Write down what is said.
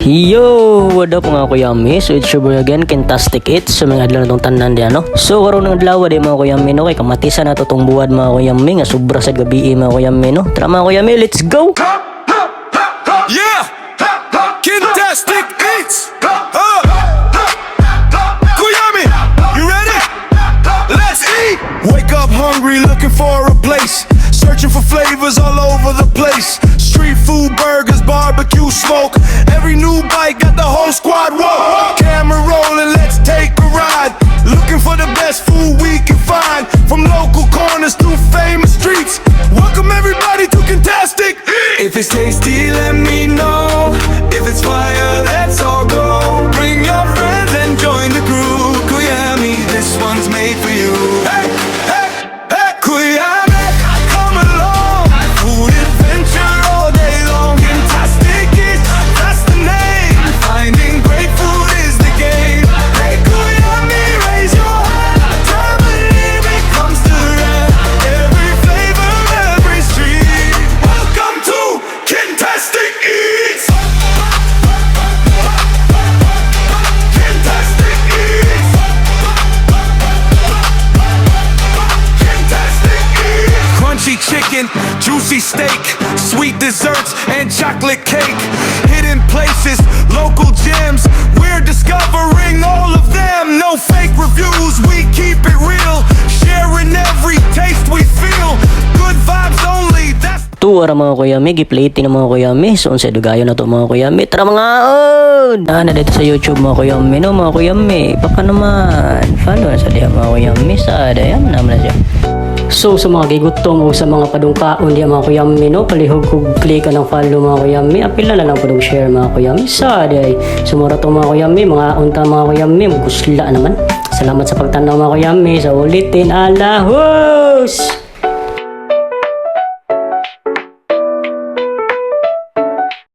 Yo! What up mga kuyami? So it's your boy again, Kentastic It. So mga adlaw na itong tanan di ano. So karoon ng adlaw di mga kuyami no. Kay kamatisan na itong buwad mga kuyami. Nga sobra sa gabi mga kuyami no. Tara mga kuyami, let's go! Yeah! Kentastic Eats! Kuyami, you ready? Let's eat! Wake up hungry, looking for a place. Searching for flavors all over the place. Street food, burgers, barbecue, smoke. Every new bite got the whole squad woke. Camera rolling, let's take a ride. Looking for the best food we can find. From local corners to famous streets. Welcome everybody to Kentastic. If it's tasty, let me know. If it's fire, let's all go. Bring your friends and join the crew. Kuyami, this one's made for you. Hey, hey, hey, Kuyami, come along. Food adventure all day long. Kentastic is, that's the name. Finding great food is the game. Hey, Kuyami, raise your hand. Don't believe it comes to rap. Every flavor, every street. Welcome to Kentastic Eats. Kentastic Eats. Kentastic Eats. Crunchy chicken, juicy steak, sweet desserts and chocolate cake. Hidden places, local gems. We're discovering all of them. No fake reviews, we keep it real. Sharing every taste we feel. Good vibes only, that's Tuwara mga kuyami, giplate ng mga kuyami. So unsay dugayon na to mga kuyami. Tara mga on! Na dito sa YouTube mga kuyami no mga kuyami. Baka naman follow na sa diha mga kuyami sa dayan naman na siya. So sa mga gigutong o sa mga padungkaon diha mga kuyami no, palihog kog click ka ng follow mga kuyami. Apil na lang padung share mga kuyami sa day. Sumura to mga kuyami, mga unta mga kuyami, gusla naman. Salamat sa pagtanaw mga kuyami. Sa ulitin, alahos!